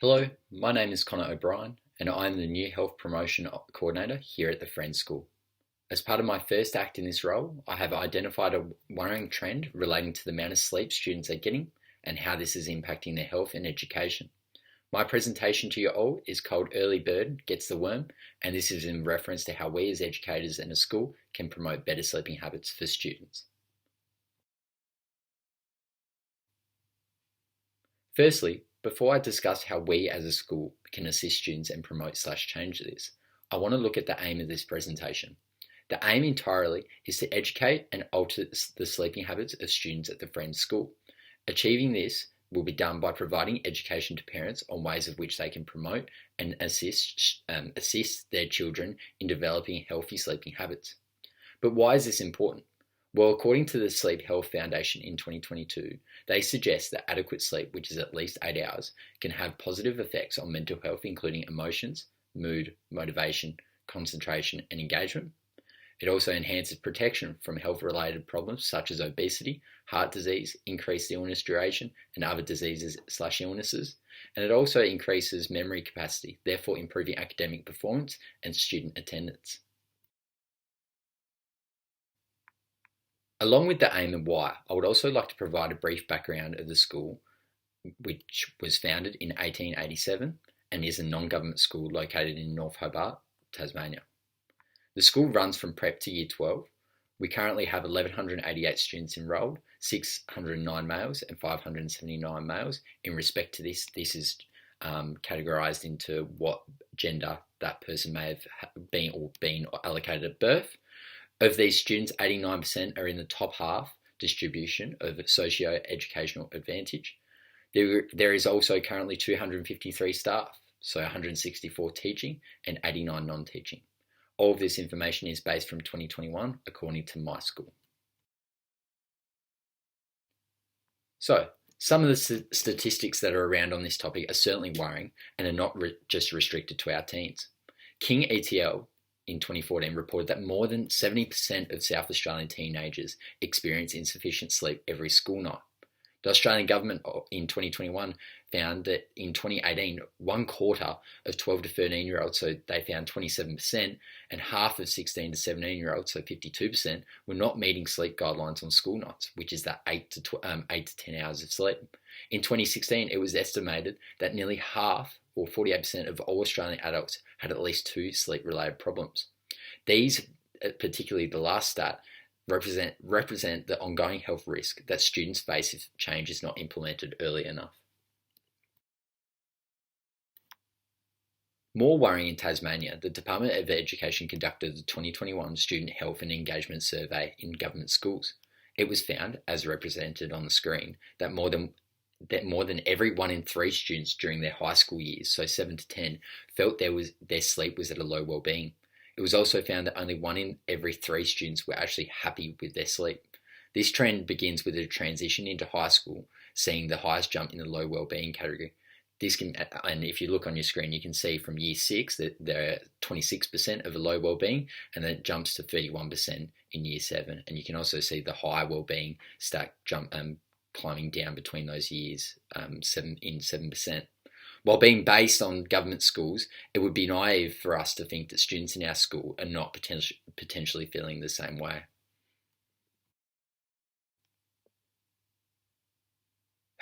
Hello, my name is Connor O'Brien and I'm the new Health Promotion Coordinator here at the Friends School. As part of my first act in this role, I have identified a worrying trend relating to the amount of sleep students are getting and how this is impacting their health and education. My presentation to you all is called Early Bird Gets the Worm, and this is in reference to how we as educators in a school can promote better sleeping habits for students. Firstly, before I discuss how we as a school can assist students and promote/change this, I want to look at the aim of this presentation. The aim entirely is to educate and alter the sleeping habits of students at the Friends School. Achieving this will be done by providing education to parents on ways of which they can promote and assist their children in developing healthy sleeping habits. But why is this important? Well, according to the Sleep Health Foundation in 2022, they suggest that adequate sleep, which is at least 8 hours, can have positive effects on mental health, including emotions, mood, motivation, concentration, and engagement. It also enhances protection from health-related problems such as obesity, heart disease, increased illness duration, and other diseases/illnesses. And it also increases memory capacity, therefore improving academic performance and student attendance. Along with the aim and why, I would also like to provide a brief background of the school, which was founded in 1887 and is a non-government school located in North Hobart, Tasmania. The school runs from prep to year 12. We currently have 1,188 students enrolled, 609 males and 579 males. In respect to this is categorised into what gender that person may have been allocated at birth. Of these students, 89% are in the top half distribution of socio-educational advantage. There is also currently 253 staff, so 164 teaching and 89 non-teaching. All of this information is based from 2021 according to my school. So, some of the statistics that are around on this topic are certainly worrying and are not just restricted to our teens. King ETL in 2014 reported that more than 70% of South Australian teenagers experience insufficient sleep every school night. The Australian government in 2021 found that in 2018, 1/4 of 12 to 13-year-olds, so they found 27%, and half of 16 to 17-year-olds, so 52%, were not meeting sleep guidelines on school nights, which is that 8 to 10 hours of sleep. In 2016, it was estimated that nearly half, or 48% of all Australian adults, had at least 2 sleep-related problems. These, particularly the last stat, represent the ongoing health risk that students face if change is not implemented early enough. More worrying in Tasmania, the Department of Education conducted the 2021 Student Health and Engagement Survey in government schools. It was found, as represented on the screen, that more than every 1 in 3 students during their high school years, so 7 to 10, felt their sleep was at a low well-being. It was also found that only 1 in every 3 students were actually happy with their sleep. This trend begins with a transition into high school, seeing the highest jump in the low well-being category. And if you look on your screen, you can see from year 6 that there are 26% of a low well-being, and then it jumps to 31% in year 7. And you can also see the high well-being stack jump climbing down between those years, 7%. While being based on government schools, it would be naive for us to think that students in our school are not potentially feeling the same way.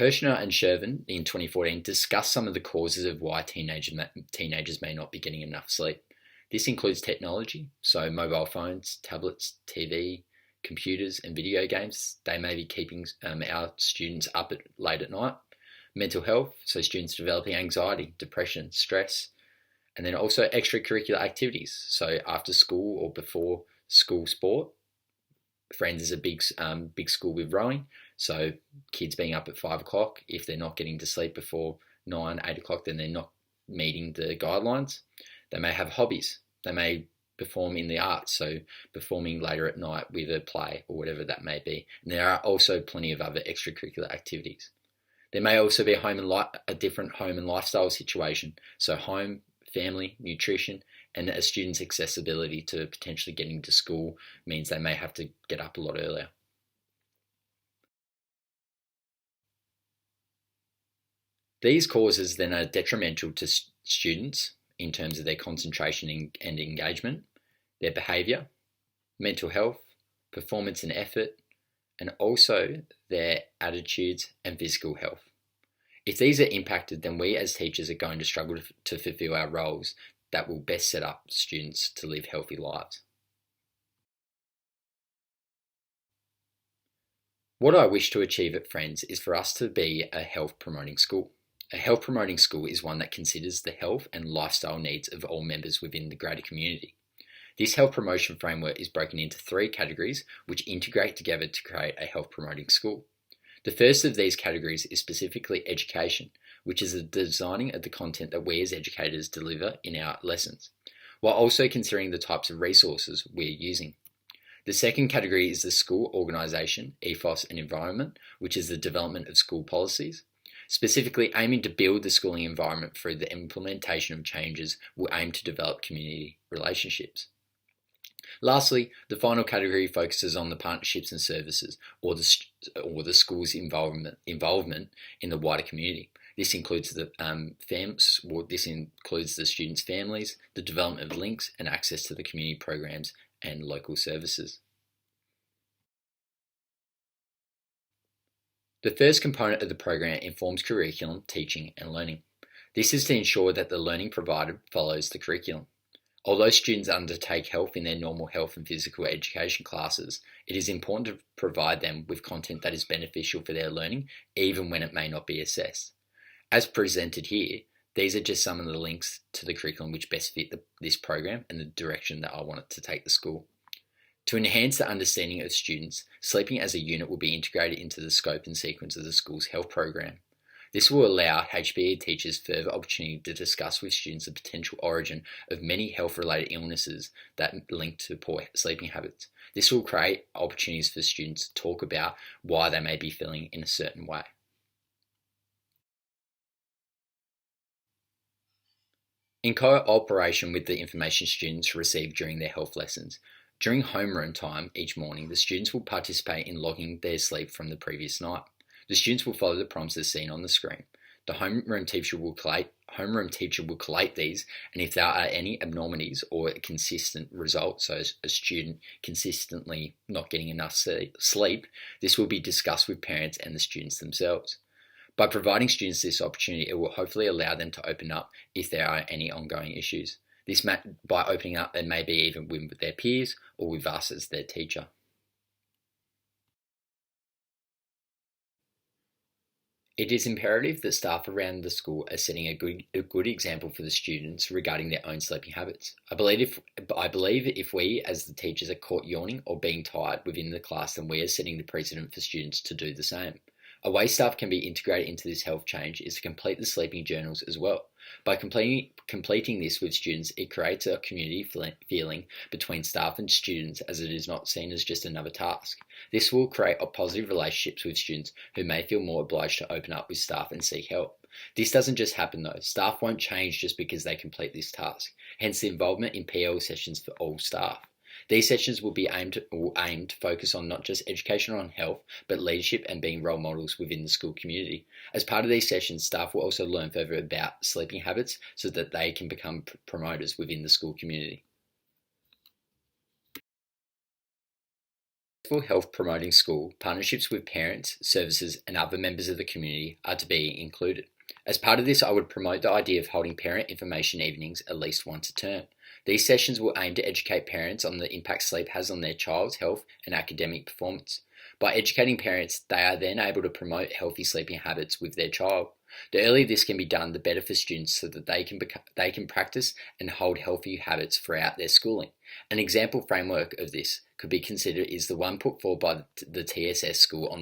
Hirschner and Shervin in 2014 discussed some of the causes of why teenagers may not be getting enough sleep. This includes technology, so mobile phones, tablets, TV, computers and video games. They may be keeping our students up late at night. Mental health, so students developing anxiety, depression, stress, and then also extracurricular activities, so after school or before school sport. Friends is a big school with rowing, so kids being up at 5 o'clock, if they're not getting to sleep before 9, 8 o'clock, then they're not meeting the guidelines. They may have hobbies. They may perform in the arts, so performing later at night with a play or whatever that may be. And there are also plenty of other extracurricular activities. There may also be a different home and lifestyle situation, so home, family, nutrition, and a student's accessibility to potentially getting to school means they may have to get up a lot earlier. These causes then are detrimental to students in terms of their concentration and engagement, their behaviour, mental health, performance and effort, and also their attitudes and physical health. If these are impacted, then we as teachers are going to struggle to fulfil our roles that will best set up students to live healthy lives. What I wish to achieve at Friends is for us to be a health promoting school. A health promoting school is one that considers the health and lifestyle needs of all members within the greater community. This health promotion framework is broken into 3 categories which integrate together to create a health promoting school. The first of these categories is specifically education, which is the designing of the content that we as educators deliver in our lessons, while also considering the types of resources we're using. The second category is the school organisation, ethos and environment, which is the development of school policies. Specifically aiming to build the schooling environment through the implementation of changes will aim to develop community relationships. Lastly, the final category focuses on the partnerships and services or the school's involvement in the wider community. This includes the students' families, the development of links and access to the community programs and local services. The first component of the program informs curriculum, teaching and learning. This is to ensure that the learning provided follows the curriculum. Although students undertake health in their normal health and physical education classes, it is important to provide them with content that is beneficial for their learning, even when it may not be assessed. As presented here, these are just some of the links to the curriculum which best fit this program and the direction that I want it to take the school. To enhance the understanding of students, sleeping as a unit will be integrated into the scope and sequence of the school's health program. This will allow HBE teachers further opportunity to discuss with students the potential origin of many health-related illnesses that link to poor sleeping habits. This will create opportunities for students to talk about why they may be feeling in a certain way. In cooperation with the information students receive during their health lessons, during homeroom time each morning, the students will participate in logging their sleep from the previous night. The students will follow the prompts as seen on the screen. The homeroom teacher will collate these, and if there are any abnormalities or a consistent result, so a student consistently not getting enough sleep, this will be discussed with parents and the students themselves. By providing students this opportunity, it will hopefully allow them to open up if there are any ongoing issues. By opening up, it may be even with their peers or with us as their teacher. It is imperative that staff around the school are setting a good example for the students regarding their own sleeping habits. I believe if we as the teachers are caught yawning or being tired within the class, then we are setting the precedent for students to do the same. A way staff can be integrated into this health change is to complete the sleeping journals as well. By completing this with students, it creates a community feeling between staff and students as it is not seen as just another task. This will create positive relationships with students who may feel more obliged to open up with staff and seek help. This doesn't just happen though. Staff won't change just because they complete this task, hence the involvement in PL sessions for all staff. These sessions will aim to focus on not just education on health, but leadership and being role models within the school community. As part of these sessions, staff will also learn further about sleeping habits so that they can become promoters within the school community. For health promoting school, partnerships with parents, services and other members of the community are to be included. As part of this, I would promote the idea of holding parent information evenings at least once a term. These sessions will aim to educate parents on the impact sleep has on their child's health and academic performance. By educating parents, they are then able to promote healthy sleeping habits with their child. The earlier this can be done, the better for students so that they can practice and hold healthy habits throughout their schooling. An example framework of this could be considered is the one put forward by the TSS school on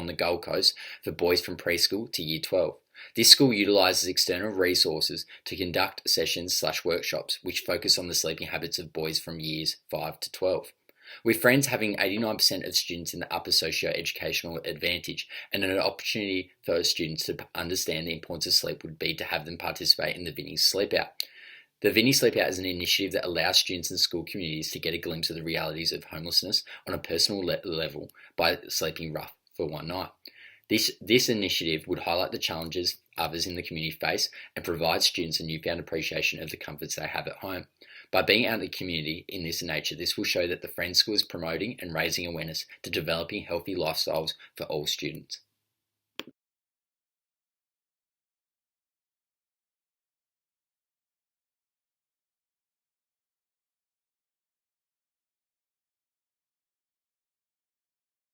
the Gold Coast for boys from preschool to year 12. This school utilises external resources to conduct sessions/workshops which focus on the sleeping habits of boys from years 5 to 12. With Friends having 89% of students in the upper socio-educational advantage and an opportunity for students to understand the importance of sleep would be to have them participate in the Vinnie Sleep Out. The Vinnie Sleep Out is an initiative that allows students and school communities to get a glimpse of the realities of homelessness on a personal level by sleeping rough for one night. This initiative would highlight the challenges others in the community face and provide students a newfound appreciation of the comforts they have at home. By being out in the community in this nature, this will show that the Friends School is promoting and raising awareness to developing healthy lifestyles for all students.